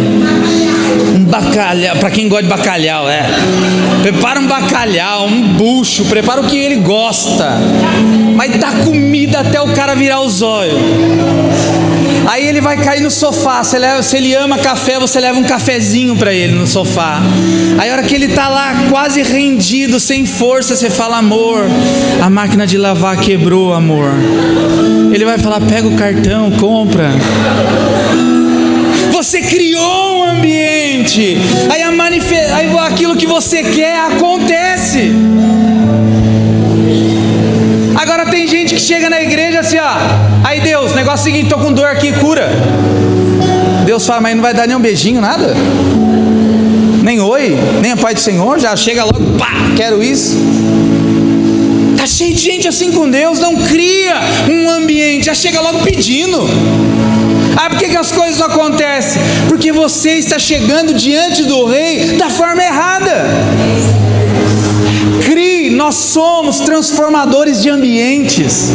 um bacalhau, para quem gosta de bacalhau, prepara um bacalhau, um bucho, prepara o que ele gosta, mas dá comida até o cara virar os olhos. Aí ele vai cair no sofá, se ele ama café, você leva um cafezinho para ele no sofá. Aí a hora que ele está lá quase rendido, sem força, você fala: amor, a máquina de lavar quebrou, amor. Ele vai falar: pega o cartão, compra. Você criou um ambiente, aí aquilo que você quer acontece. Agora tem gente que chega na igreja assim, ó, aí Deus, negócio é o seguinte, tô com dor aqui, cura. Deus fala: mas não vai dar nem um beijinho, nada? Nem oi, nem a paz do Senhor, já chega logo, pá, quero isso. Está cheio de gente assim com Deus, não cria um ambiente, já chega logo pedindo. Ah, por que as coisas não acontecem? Porque você está chegando diante do Rei da forma errada. Crie, nós somos transformadores de ambientes.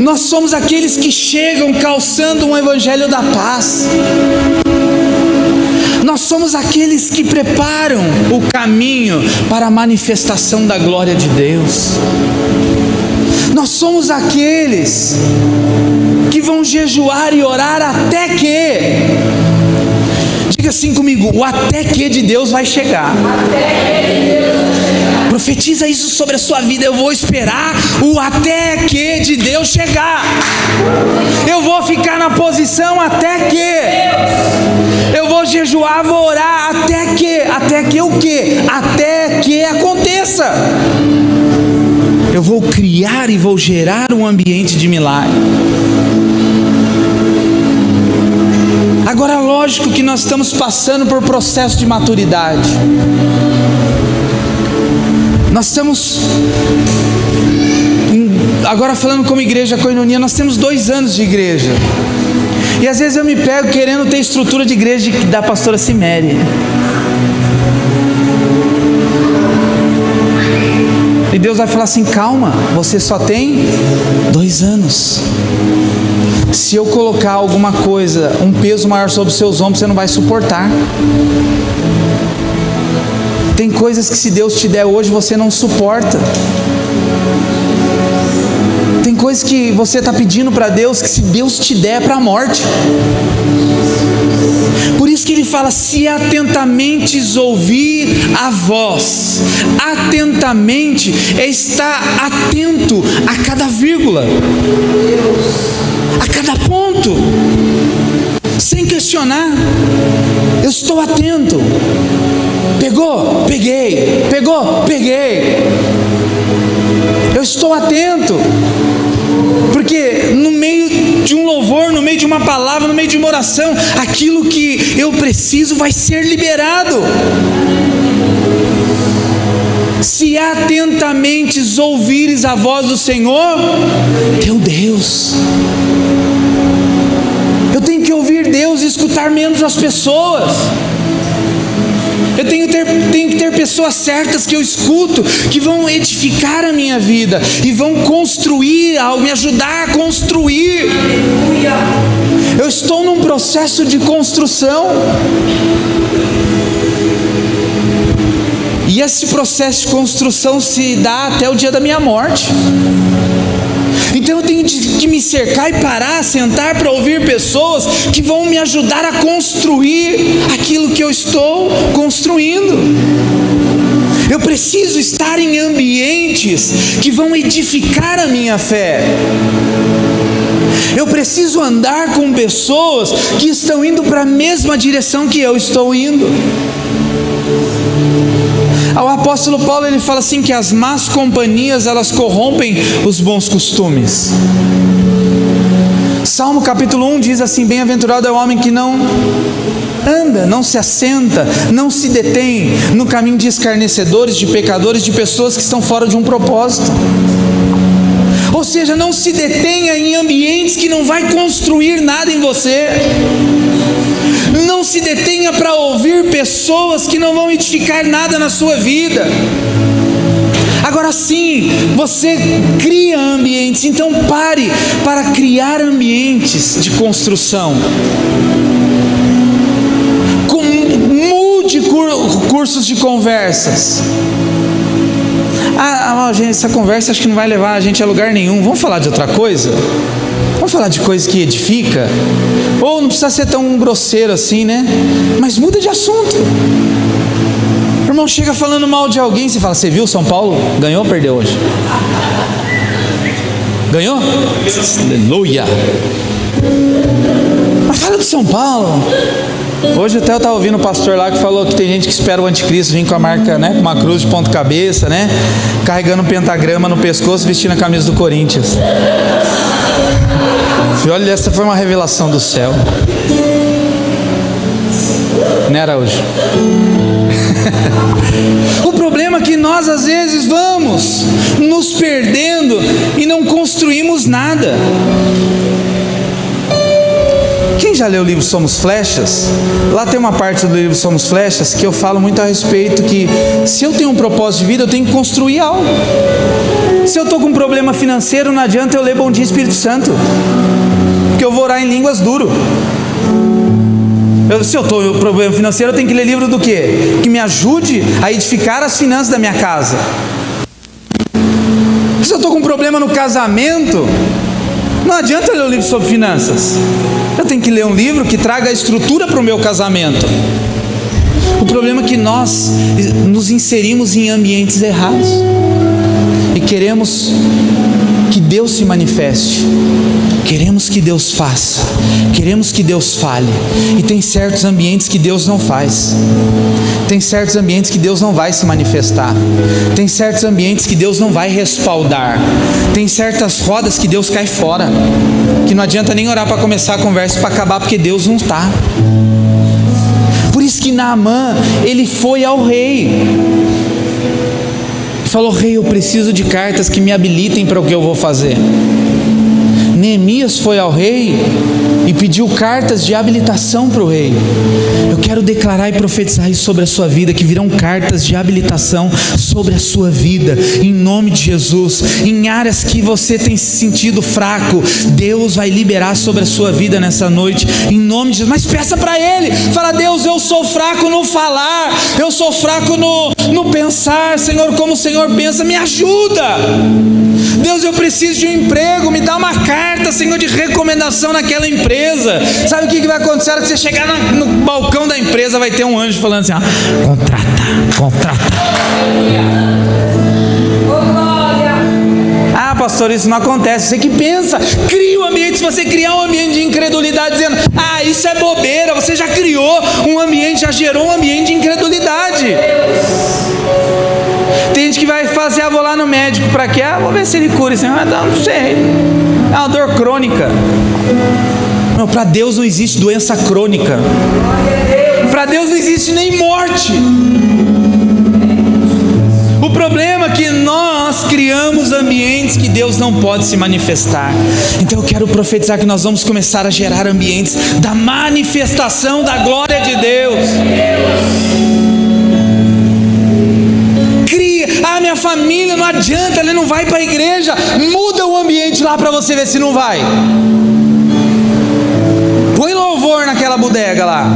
Nós somos aqueles que chegam calçando um evangelho da paz. Nós somos aqueles que preparam o caminho para a manifestação da glória de Deus. Nós somos aqueles que vão jejuar e orar até que, diga assim comigo, o até que de Deus vai chegar. Profetiza isso sobre a sua vida: eu vou esperar o até que de Deus chegar. Eu vou ficar na posição até que. Eu vou jejuar, vou orar até que o quê? Até que aconteça. Eu vou criar e vou gerar um ambiente de milagre. Agora, lógico que nós estamos passando por processo de maturidade. Nós estamos, agora falando como igreja Koinonia, nós temos 2 anos de igreja. E às vezes eu me pego querendo ter estrutura de igreja da pastora Ciméria. E Deus vai falar assim: calma, você só tem 2 anos. Se eu colocar alguma coisa, um peso maior sobre os seus ombros, você não vai suportar. Tem coisas que se Deus te der hoje, você não suporta. Tem coisas que você está pedindo para Deus, que se Deus te der, é para a morte. Por isso que ele fala: se atentamente ouvir a voz. Atentamente é estar atento a cada vírgula, a cada ponto, sem questionar. Eu estou atento. Pegou? Peguei. Pegou? Peguei. Eu estou atento. Porque no meio de um louvor, no meio de uma palavra, no meio de uma oração, aquilo que eu preciso vai ser liberado. Se atentamente ouvires a voz do Senhor, teu Deus. Eu tenho que ouvir Deus e escutar menos as pessoas. Eu tenho que ter pessoas certas que eu escuto, que vão edificar a minha vida e vão construir algo, me ajudar a construir. Eu estou num processo de construção. E esse processo de construção se dá até o dia da minha morte. Então eu tenho que me cercar e parar, sentar para ouvir pessoas que vão me ajudar a construir aquilo que eu estou construindo. Eu preciso estar em ambientes que vão edificar a minha fé. Eu preciso andar com pessoas que estão indo para a mesma direção que eu estou indo. O apóstolo Paulo, ele fala assim, que as más companhias, elas corrompem os bons costumes. Salmo capítulo 1 diz assim: bem-aventurado é o homem que não anda, não se assenta, não se detém no caminho de escarnecedores, de pecadores, de pessoas que estão fora de um propósito. Ou seja, não se detenha em ambientes que não vai construir nada em você. Não se detenha para ouvir pessoas que não vão edificar nada na sua vida. Agora sim, você cria ambientes, então pare para criar ambientes de construção. Mude cursos de conversas. Gente, essa conversa acho que não vai levar a gente a lugar nenhum. Vamos falar de outra coisa? Vamos falar de coisa que edifica? Ou não precisa ser tão grosseiro assim, né? Mas muda de assunto. O irmão chega falando mal de alguém, você fala: você viu São Paulo? Ganhou ou perdeu hoje? Ganhou? Aleluia! Mas fala do São Paulo. Hoje até eu estava ouvindo um pastor lá que falou que tem gente que espera o anticristo vir com a marca, né, com uma cruz de ponta cabeça, né, carregando um pentagrama no pescoço, vestindo a camisa do Corinthians. Olha, essa foi uma revelação do céu. Não era hoje. O problema é que nós às vezes vamos nos perdendo e não construímos nada. Quem já leu o livro Somos Flechas? Lá tem uma parte do livro Somos Flechas que eu falo muito a respeito que se eu tenho um propósito de vida, eu tenho que construir algo. Se eu estou com um problema financeiro, não adianta eu ler Bom Dia Espírito Santo, porque eu vou orar em línguas duro. Se eu estou com um problema financeiro, eu tenho que ler livro do quê? Que me ajude a edificar as finanças da minha casa. Se eu estou com um problema no casamento, não adianta eu ler um livro sobre finanças. Eu tenho que ler um livro que traga a estrutura para o meu casamento. O problema é que nós nos inserimos em ambientes errados e queremos que Deus se manifeste, queremos que Deus faça, queremos que Deus fale, e tem certos ambientes que Deus não faz, tem certos ambientes que Deus não vai se manifestar, tem certos ambientes que Deus não vai respaldar, tem certas rodas que Deus cai fora, que não adianta nem orar para começar a conversa para acabar, porque Deus não está. Por isso que Naamã, ele foi ao rei e falou: rei, eu preciso de cartas que me habilitem para o que eu vou fazer. Neemias foi ao rei e pediu cartas de habilitação para o rei. Eu quero declarar e profetizar isso sobre a sua vida, que virão cartas de habilitação sobre a sua vida, em nome de Jesus. Em áreas que você tem se sentido fraco, Deus vai liberar sobre a sua vida nessa noite, em nome de Jesus. Mas peça para Ele, fala: Deus, eu sou fraco no falar, eu sou fraco no pensar, Senhor, como o Senhor pensa, me ajuda. Deus, eu preciso de um emprego, me dá uma carta, Senhor, de recomendação naquela empresa. Sabe o que vai acontecer? Na hora que você chegar no balcão da empresa, vai ter um anjo falando assim: ó, contrata. Ah, pastor, isso não acontece. Você que pensa, cria um ambiente. Se você criar um ambiente de incredulidade, dizendo: ah, isso é bobeira, você já criou um ambiente, já gerou um ambiente de incredulidade. Tem gente que vai fazer: vou lá no médico, para quê? Vou ver se ele cura isso. Não sei, é uma dor crônica. Não, para Deus não existe doença crônica. Para Deus não existe nem morte. O problema é que nós criamos ambientes que Deus não pode se manifestar. Então eu quero profetizar que nós vamos começar a gerar ambientes da manifestação da glória de Deus. Ah, minha família, não adianta, ela não vai para a igreja. Muda o ambiente lá para você ver se não vai. Põe louvor naquela bodega lá,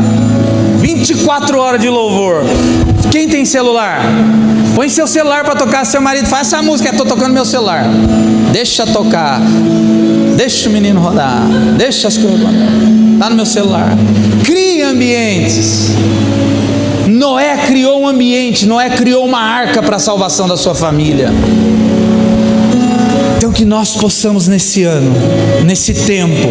24 horas de louvor. Quem tem celular? Põe seu celular para tocar. Seu marido faz essa música: estou tocando meu celular. Deixa tocar, deixa o menino rodar, deixa as coisas rodar. Está no meu celular. Crie ambientes. Noé criou um ambiente, Noé criou uma arca para a salvação da sua família. Então que nós possamos nesse ano, nesse tempo,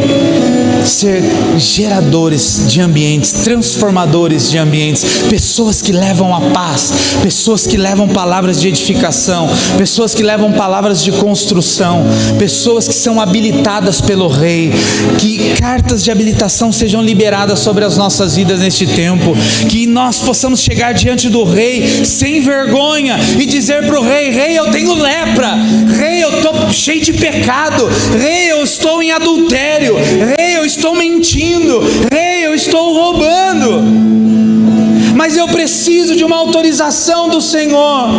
ser geradores de ambientes, transformadores de ambientes, pessoas que levam a paz, pessoas que levam palavras de edificação, pessoas que levam palavras de construção, pessoas que são habilitadas pelo Rei, que cartas de habilitação sejam liberadas sobre as nossas vidas neste tempo, que nós possamos chegar diante do Rei sem vergonha e dizer para o Rei: Rei, eu tenho lepra, Rei, eu estou cheio de pecado, Rei, eu estou em adultério, Rei, eu estou mentindo, Rei, eu estou roubando, mas eu preciso de uma autorização do Senhor.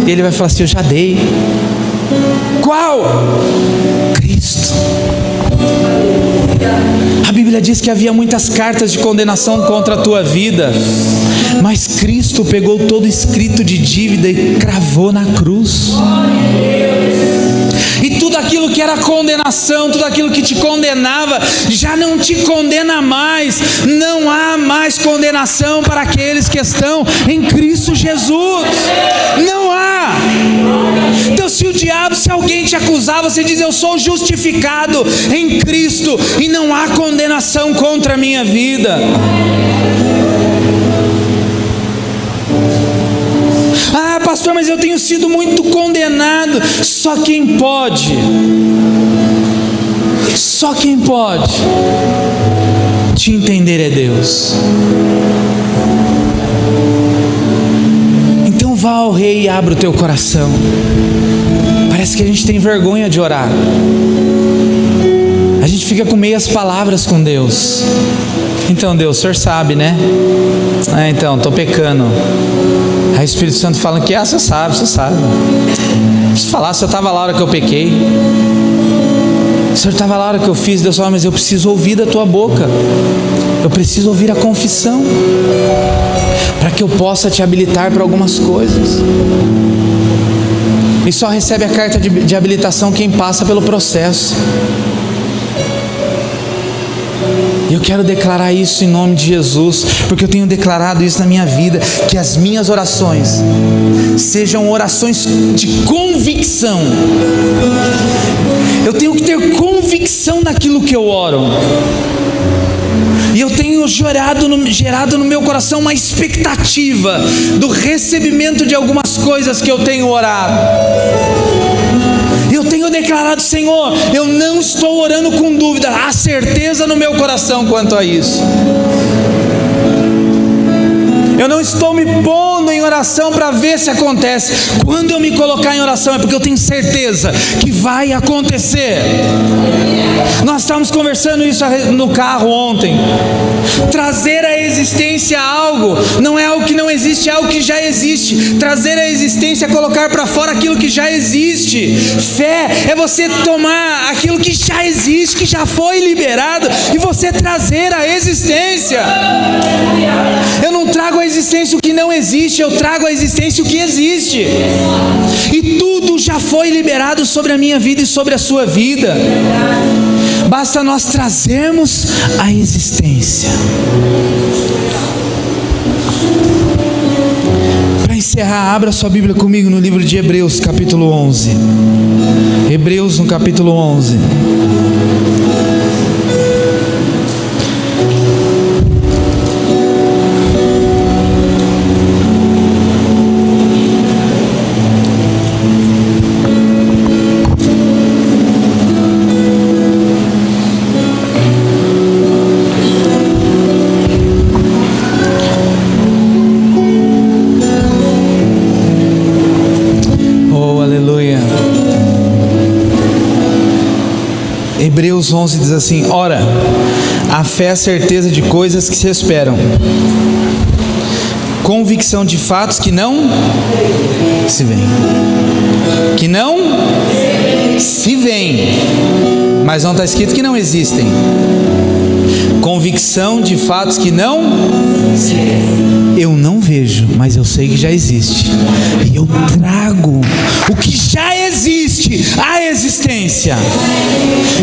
E Ele vai falar assim: eu já dei. Qual? Cristo. A Bíblia diz que havia muitas cartas de condenação contra a tua vida, mas Cristo pegou todo escrito de dívida e cravou na cruz. E tudo aquilo que era condenação, tudo aquilo que te condenava, já não te condena mais. Não há mais condenação para aqueles que estão em Cristo Jesus. Não há. Então, se alguém te acusar, você diz: eu sou justificado em Cristo e não há condenação contra a minha vida. Ah, pastor, mas eu tenho sido muito condenado. Só quem pode te entender é Deus. Então vá ao Rei e abra o teu coração. Parece que a gente tem vergonha de orar. A gente fica com meias palavras com Deus. Então, Deus, o Senhor sabe, né? Então, estou pecando. Aí o Espírito Santo fala que você sabe. Preciso falar, o Senhor estava lá na hora que eu pequei. O Senhor estava lá na hora que eu fiz. Deus fala: mas eu preciso ouvir da tua boca. Eu preciso ouvir a confissão, para que eu possa te habilitar para algumas coisas. E só recebe a carta de habilitação quem passa pelo processo. E eu quero declarar isso em nome de Jesus, porque eu tenho declarado isso na minha vida, que as minhas orações sejam orações de convicção. Eu tenho que ter convicção naquilo que eu oro. E eu tenho gerado no meu coração uma expectativa do recebimento de algumas coisas que eu tenho orado. Eu tenho declarado: Senhor, eu não estou orando com dúvida, há certeza no meu coração quanto a isso. Eu não estou me pondo em oração para ver se acontece. Quando eu me colocar em oração é porque eu tenho certeza que vai acontecer. Nós estávamos conversando isso no carro ontem. Trazer à existência algo não é algo que não existe, é algo que já existe. Trazer à existência é colocar para fora aquilo que já existe. Fé é você tomar aquilo que já existe, que já foi liberado, e você trazer à existência. Eu não trago à existência o que não existe, eu trago à existência o que existe. E tudo já foi liberado sobre a minha vida e sobre a sua vida. Basta nós trazermos a existência. Para encerrar, abra sua Bíblia comigo no livro de Hebreus, capítulo 11. Hebreus, no capítulo 11. Hebreus 11 diz assim: ora, a fé é a certeza de coisas que se esperam, convicção de fatos que não se veem. Que não se veem, mas não está escrito que não existem. Convicção de fatos que não se veem. Eu não vejo, mas eu sei que já existe. E eu trago o que já existe à existência.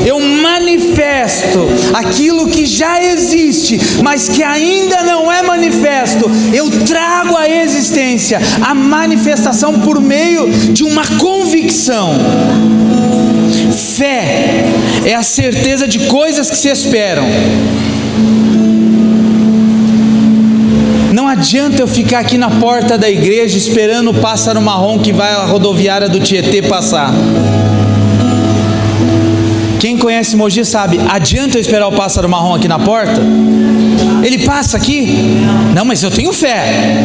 Eu manifesto aquilo que já existe, mas que ainda não é manifesto. Eu trago à existência a manifestação por meio de uma convicção. Fé é a certeza de coisas que se esperam. Não adianta eu ficar aqui na porta da igreja esperando o pássaro marrom que vai à rodoviária do Tietê passar. Quem conhece Mogi sabe, adianta eu esperar o pássaro marrom aqui na porta? Ele passa aqui? Não, mas eu tenho fé.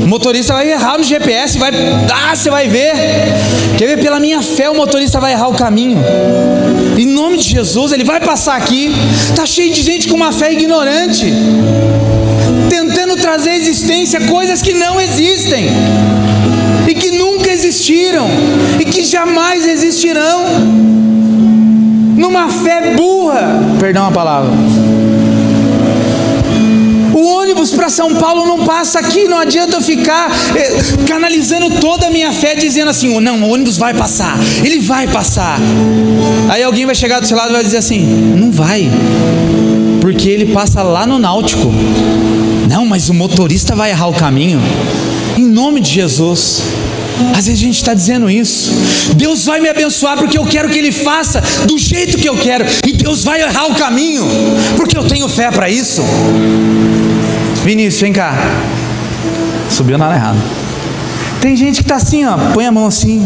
O motorista vai errar no GPS, você vai ver. Quer ver? Pela minha fé o motorista vai errar o caminho. Em nome de Jesus, ele vai passar aqui. Está cheio de gente com uma fé ignorante, tentando trazer à existência coisas que não existem, e que nunca existiram, e que jamais existirão, numa fé burra, perdão a palavra. O ônibus para São Paulo não passa aqui, não adianta eu ficar canalizando toda a minha fé, dizendo assim, não, o ônibus vai passar, ele vai passar. Aí alguém vai chegar do seu lado e vai dizer assim, não vai, porque ele passa lá no Náutico. Não, mas o motorista vai errar o caminho. Em nome de Jesus. Às vezes a gente está dizendo isso. Deus vai me abençoar porque eu quero que Ele faça do jeito que eu quero, e Deus vai errar o caminho porque eu tenho fé para isso. Vinícius, vem cá. Subiu na hora errada. Tem gente que está assim, ó, põe a mão assim.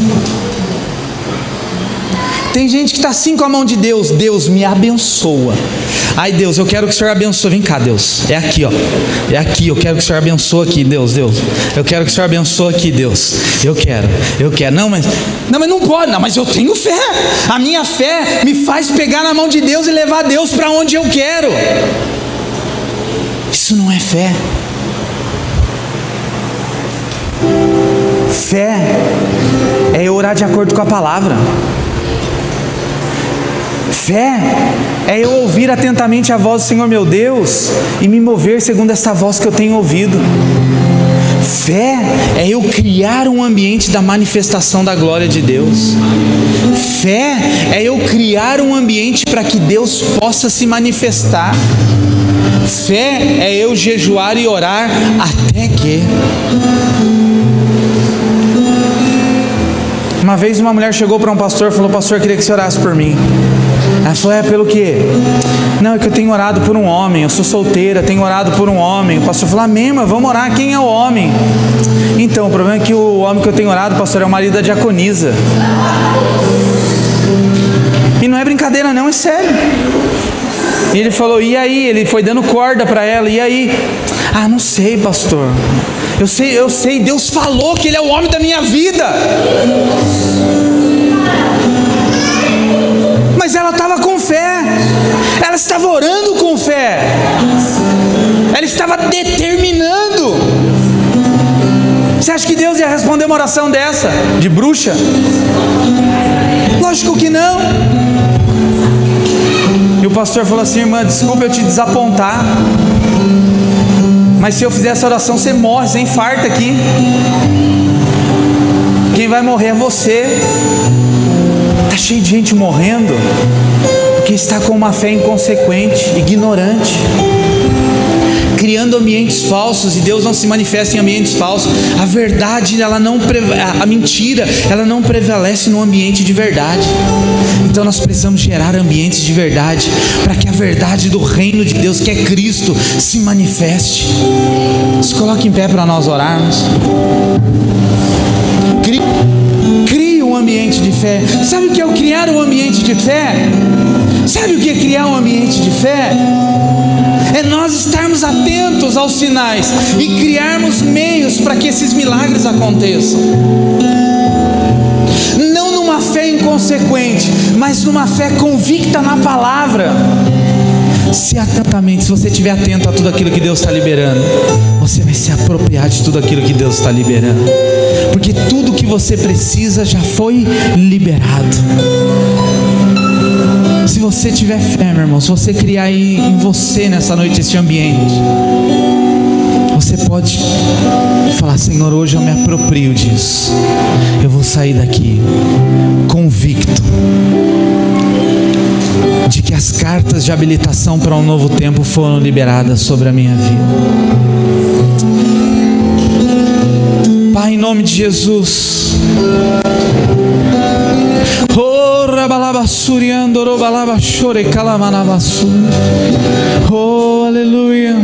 Tem gente que está assim com a mão de Deus. Deus me abençoa. Ai Deus, eu quero que o Senhor abençoe. Vem cá, Deus, é aqui, ó. É aqui, eu quero que o Senhor abençoe aqui, Deus. Eu quero que o Senhor abençoe aqui, Deus. Eu quero. Não, mas não pode. Não, mas eu tenho fé. A minha fé me faz pegar na mão de Deus e levar Deus para onde eu quero. Isso não é fé. Fé é eu orar de acordo com a palavra. Fé é eu ouvir atentamente a voz do Senhor meu Deus e me mover segundo essa voz que eu tenho ouvido. Fé é eu criar um ambiente da manifestação da glória de Deus. Fé é eu criar um ambiente para que Deus possa se manifestar. Fé é eu jejuar e orar até que... Uma vez uma mulher chegou para um pastor e falou, pastor, eu queria que você orasse por mim. Ela falou, pelo quê? Não, é que eu tenho orado por um homem, eu sou solteira, tenho orado por um homem. O pastor falou, amém, mas vamos orar, quem é o homem? Então, o problema é que o homem que eu tenho orado, pastor, é o marido da diaconisa. E não é brincadeira não, é sério. E ele falou, e aí? Ele foi dando corda para ela, e aí? Ah, não sei, pastor. Eu sei, Deus falou que Ele é o homem da minha vida. Mas ela estava com fé, ela estava orando com fé, ela estava determinando. Você acha que Deus ia responder uma oração dessa, de bruxa? Lógico que não. E o pastor falou assim, irmã, desculpa eu te desapontar, mas se eu fizer essa oração, você morre, você infarta aqui. Quem vai morrer é você. Está cheio de gente morrendo porque está com uma fé inconsequente, ignorante, criando ambientes falsos, e Deus não se manifesta em ambientes falsos. A verdade, a mentira, ela não prevalece no ambiente de verdade. Então nós precisamos gerar ambientes de verdade, para que a verdade do reino de Deus, que é Cristo, se manifeste. Se coloque em pé para nós orarmos. Crie um ambiente de fé. Sabe o que é o criar um ambiente de fé? Sabe o que é criar um ambiente de fé? É nós estarmos atentos aos sinais e criarmos meios para que esses milagres aconteçam. Não numa fé inconsequente, mas numa fé convicta na palavra. Se você estiver atento a tudo aquilo que Deus está liberando, você vai se apropriar de tudo aquilo que Deus está liberando, porque tudo que você precisa já foi liberado. Se você tiver fé, meu irmão, se você criar aí em você nessa noite esse ambiente, você pode falar, Senhor, hoje eu me aproprio disso. Eu vou sair daqui convicto de que as cartas de habilitação para um novo tempo foram liberadas sobre a minha vida. Pai, em nome de Jesus. Oh, Oh, aleluia.